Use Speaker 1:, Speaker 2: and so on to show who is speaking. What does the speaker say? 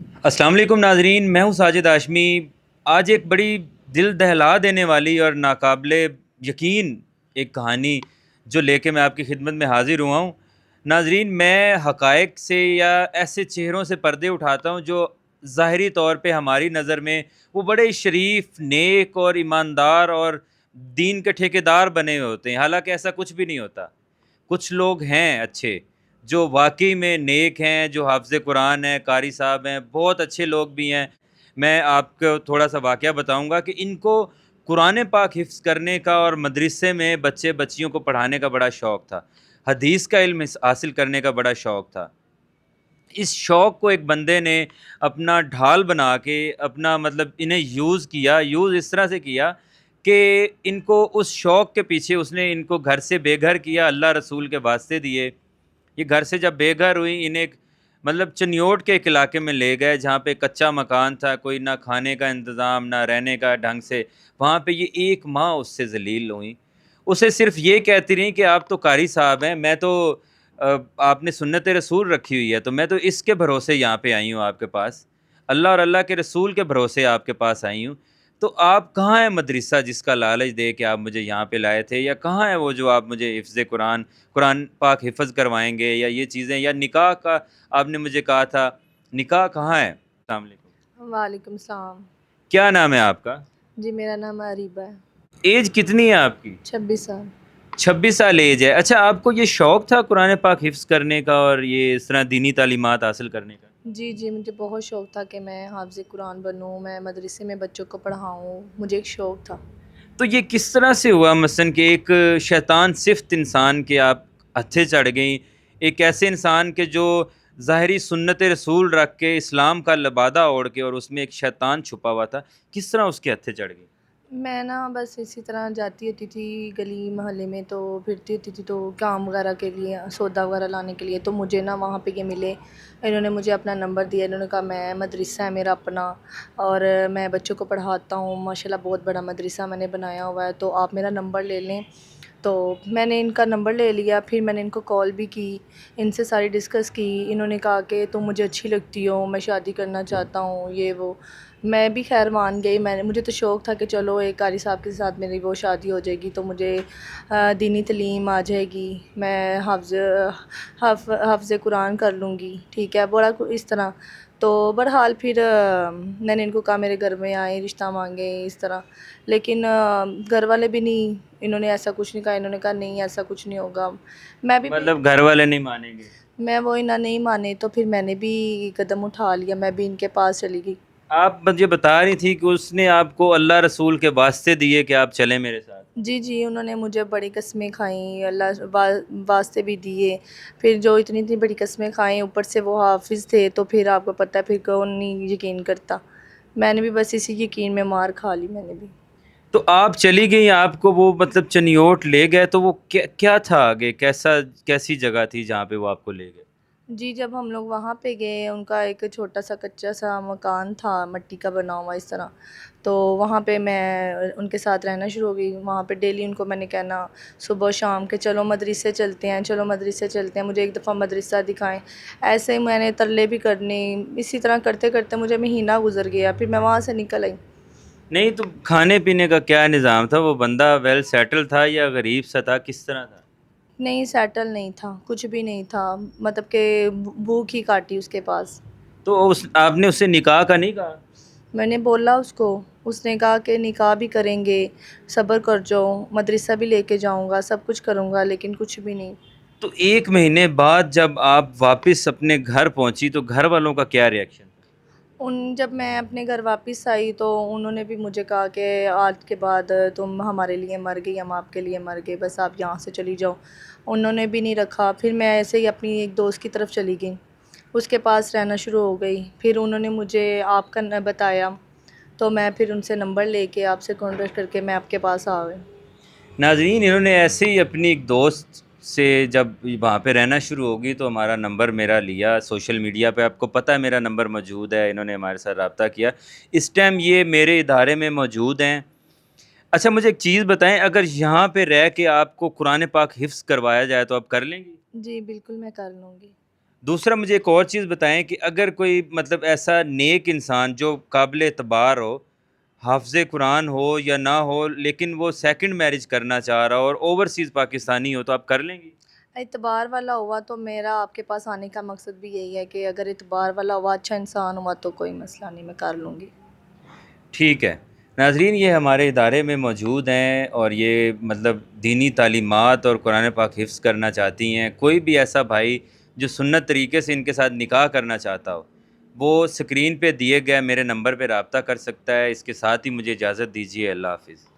Speaker 1: السلام علیکم ناظرین، میں ہوں ساجد ہاشمی۔ آج ایک بڑی دل دہلا دینے والی اور ناقابل یقین ایک کہانی جو لے کے میں آپ کی خدمت میں حاضر ہوا ہوں۔ ناظرین، میں حقائق سے یا ایسے چہروں سے پردے اٹھاتا ہوں جو ظاہری طور پہ ہماری نظر میں وہ بڑے شریف، نیک اور ایماندار اور دین کے ٹھیکیدار بنے ہوئے ہوتے ہیں، حالانکہ ایسا کچھ بھی نہیں ہوتا۔ کچھ لوگ ہیں اچھے جو واقعی میں نیک ہیں، جو حافظ قرآن ہیں، قاری صاحب ہیں، بہت اچھے لوگ بھی ہیں۔ میں آپ کو تھوڑا سا واقعہ بتاؤں گا کہ ان کو قرآن پاک حفظ کرنے کا اور مدرسے میں بچے بچیوں کو پڑھانے کا بڑا شوق تھا، حدیث کا علم حاصل کرنے کا بڑا شوق تھا۔ اس شوق کو ایک بندے نے اپنا ڈھال بنا کے اپنا انہیں یوز اس طرح سے کیا کہ ان کو اس شوق کے پیچھے اس نے ان کو گھر سے بے گھر کیا، اللہ رسول کے واسطے دیے۔ یہ گھر سے جب بے گھر ہوئی، انہیں چنیوٹ کے ایک علاقے میں لے گئے جہاں پہ کچا مکان تھا، کوئی نہ کھانے کا انتظام نہ رہنے کا ڈھنگ سے۔ وہاں پہ یہ 1 ماہ اس سے ذلیل ہوئیں، اسے صرف یہ کہتی رہیں کہ آپ تو قاری صاحب ہیں، میں تو آپ نے سنت رسول رکھی ہوئی ہے، تو میں تو اس کے بھروسے یہاں پہ آئی ہوں آپ کے پاس، اللہ اور اللہ کے رسول کے بھروسے آپ کے پاس آئی ہوں۔ تو آپ کہاں ہے مدرسہ جس کا لالچ دے کے آپ مجھے یہاں پہ لائے تھے، یا کہاں ہے وہ جو آپ مجھے حفظ قرآن پاک حفظ کروائیں گے، یا یہ چیزیں، یا نکاح کا آپ نے مجھے کہا تھا، نکاح کہاں ہے؟ السلام علیکم،
Speaker 2: وعلیکم السلام۔
Speaker 1: کیا نام ہے آپ کا؟
Speaker 2: جی میرا نام اریبہ ہے۔
Speaker 1: ایج کتنی ہے آپ کی؟
Speaker 2: 26 سال۔
Speaker 1: 26 سال ایج ہے۔ اچھا، آپ کو یہ شوق تھا قرآن پاک حفظ کرنے کا اور یہ اس طرح دینی تعلیمات حاصل کرنے کا؟
Speaker 2: جی جی مجھے بہت شوق تھا کہ میں حافظ قرآن بنوں، میں مدرسے میں بچوں کو پڑھاؤں، مجھے ایک شوق تھا۔
Speaker 1: تو یہ کس طرح سے ہوا مثلاً کہ ایک شیطان صفت انسان کے آپ ہتھے چڑھ گئیں، ایک ایسے انسان کے جو ظاہری سنت رسول رکھ کے اسلام کا لبادہ اوڑھ کے اور اس میں ایک شیطان چھپا ہوا تھا، کس طرح اس کے ہتھے چڑھ گئی؟
Speaker 2: میں نا بس اسی طرح جاتی ہوتی تھی گلی محلے میں، تو پھرتی ہوتی تھی تو کام وغیرہ کے لیے، سودا وغیرہ لانے کے لیے، تو مجھے نا وہاں پہ یہ ملے، انہوں نے مجھے اپنا نمبر دیا، انہوں نے کہا میں مدرسہ ہے میرا اپنا اور میں بچوں کو پڑھاتا ہوں، ماشاءاللہ بہت بڑا مدرسہ میں نے بنایا ہوا ہے، تو آپ میرا نمبر لے لیں۔ تو میں نے ان کا نمبر لے لیا، پھر میں نے ان کو کال بھی کی، ان سے ساری ڈسکس کی، انہوں نے کہا کہ تم مجھے اچھی لگتی ہو، میں شادی کرنا چاہتا ہوں، یہ وہ۔ میں بھی خیر مان گئی، مجھے تو شوق تھا کہ چلو ایک قاری صاحب کے ساتھ میری وہ شادی ہو جائے گی تو مجھے دینی تعلیم آ جائے گی، میں حفظ قرآن کر لوں گی، ٹھیک ہے بڑا اس طرح۔ تو بہرحال پھر میں نے ان کو کہا میرے گھر میں آئے، رشتہ مانگے اس طرح، لیکن گھر والے بھی نہیں، انہوں نے ایسا کچھ نہیں کہا، انہوں نے کہا نہیں ایسا کچھ نہیں ہوگا۔ میں بھی
Speaker 1: گھر والے نہیں مانیں گے؟
Speaker 2: میں وہ نہ نہیں مانے، تو پھر میں نے بھی قدم اٹھا لیا، میں بھی ان کے پاس چلی گئی۔
Speaker 1: آپ مجھے بتا رہی تھی کہ اس نے آپ کو اللہ رسول کے واسطے دیے کہ آپ چلیں میرے ساتھ۔
Speaker 2: جی جی انہوں نے مجھے بڑی قسمیں کھائیں، اللہ واسطے بھی دیے، پھر جو اتنی بڑی قسمیں کھائیں، اوپر سے وہ حافظ تھے، تو پھر آپ کو پتہ ہے پھر کون نہیں یقین کرتا، میں نے بھی بس اسی یقین میں مار کھا لی میں نے بھی۔
Speaker 1: تو آپ چلی گئیں، آپ کو وہ چنیوٹ لے گئے، تو وہ کیا تھا آگے، کیسی جگہ تھی جہاں پہ وہ آپ کو لے گئے؟
Speaker 2: جی جب ہم لوگ وہاں پہ گئے، ان کا ایک چھوٹا سا کچا سا مکان تھا مٹی کا بنا ہوا اس طرح، تو وہاں پہ میں ان کے ساتھ رہنا شروع ہو گئی، وہاں پہ ڈیلی ان کو میں نے کہنا صبح و شام کے چلو مدرسے چلتے ہیں، چلو مدرسے چلتے ہیں، مجھے ایک دفعہ مدرسہ دکھائیں، ایسے ہی میں نے ترلے بھی کرنے، اسی طرح کرتے کرتے مجھے مہینہ گزر گیا، پھر میں وہاں سے نکل آئی۔
Speaker 1: نہیں تو کھانے پینے کا کیا نظام تھا؟ وہ بندہ ویل سیٹل تھا یا غریب سا تھا، کس طرح تھا؟
Speaker 2: نہیں سیٹل نہیں تھا، کچھ بھی نہیں تھا، مطلب کہ بھوک ہی کاٹی اس کے پاس۔
Speaker 1: تو آپ نے اس سے نکاح کا نہیں کہا؟
Speaker 2: میں نے بولا اس کو، اس نے کہا کہ نکاح بھی کریں گے، صبر کر جاؤ، مدرسہ بھی لے کے جاؤں گا، سب کچھ کروں گا، لیکن کچھ بھی نہیں۔
Speaker 1: تو 1 مہینے بعد جب آپ واپس اپنے گھر پہنچی تو گھر والوں کا کیا ریئیکشن تھا؟
Speaker 2: جب میں اپنے گھر واپس آئی تو انہوں نے بھی مجھے کہا کہ آج کے بعد تم ہمارے لیے مر گئی، ہم آپ کے لیے مر گئے، بس آپ یہاں سے چلی جاؤ۔ انہوں نے بھی نہیں رکھا، پھر میں ایسے ہی اپنی ایک دوست کی طرف چلی گئی، اس کے پاس رہنا شروع ہو گئی، پھر انہوں نے مجھے آپ کا بتایا، تو میں پھر ان سے نمبر لے کے آپ سے کانٹیکٹ کر کے میں آپ کے پاس آ گئی۔
Speaker 1: ناظرین، انہوں نے ایسے ہی اپنی ایک دوست سے جب وہاں پہ رہنا شروع ہوگی تو ہمارا نمبر میرا لیا، سوشل میڈیا پہ آپ کو پتہ ہے میرا نمبر موجود ہے، انہوں نے ہمارے ساتھ رابطہ کیا، اس ٹائم یہ میرے ادارے میں موجود ہیں۔ اچھا مجھے ایک چیز بتائیں، اگر یہاں پہ رہ کے آپ کو قرآن پاک حفظ کروایا جائے تو آپ کر لیں گی؟
Speaker 2: جی بالکل میں کر لوں گی۔
Speaker 1: دوسرا مجھے ایک اور چیز بتائیں کہ اگر کوئی مطلب ایسا نیک انسان جو قابل اعتبار ہو، حافظ قرآن ہو یا نہ ہو، لیکن وہ سیکنڈ میرج کرنا چاہ رہا ہو اور اوورسیز پاکستانی ہو، تو آپ کر لیں گی؟
Speaker 2: اعتبار والا ہوا تو میرا آپ کے پاس آنے کا مقصد بھی یہی ہے کہ اگر اعتبار والا ہوا، اچھا انسان ہوا تو کوئی مسئلہ نہیں، میں کر لوں گی۔
Speaker 1: ٹھیک ہے ناظرین، یہ ہمارے ادارے میں موجود ہیں اور یہ مطلب دینی تعلیمات اور قرآن پاک حفظ کرنا چاہتی ہیں۔ کوئی بھی ایسا بھائی جو سنت طریقے سے ان کے ساتھ نکاح کرنا چاہتا ہو، وہ اسکرین پہ دیے گئے میرے نمبر پہ رابطہ کر سکتا ہے۔ اس کے ساتھ ہی مجھے اجازت دیجیے، اللہ حافظ۔